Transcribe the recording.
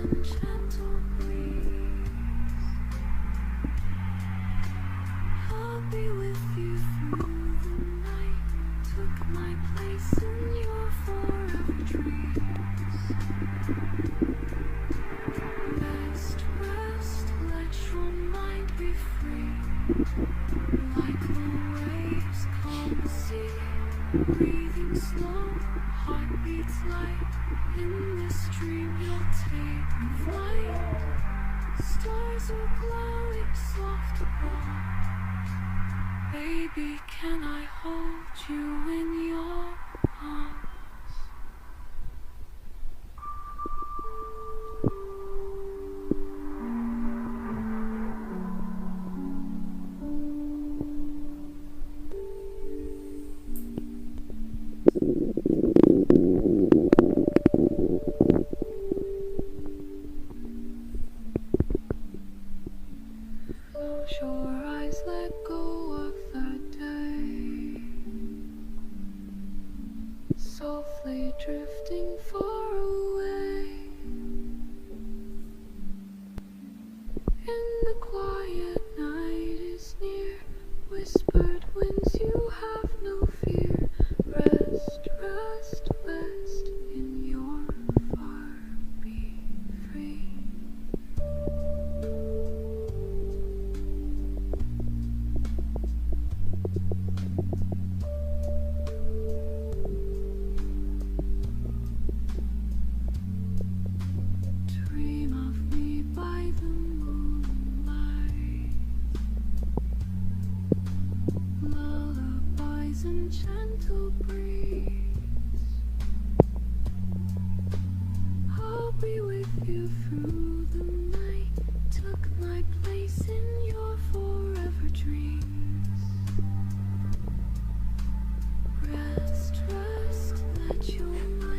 and gentle breeze. I'll be with you through the night. Took my place in your forever dreams. Rest, rest, let your mind be free. Like the waves calm the sea. Breathing slow, heartbeats light. In this dream you'll take flight. Stars are glowing soft above. Baby, can I hold you in your arms? Close your eyes, let go of the day. Softly drifting far away. In the quiet, night is near. Whispered winds, you have no fear. Rest, rest, rest in your far. Be free. Dream of me by the moonlight. Lullabies and gentle breeze. I'll be with you through the night. Took my place in your forever dreams. Rest, rest, let your mind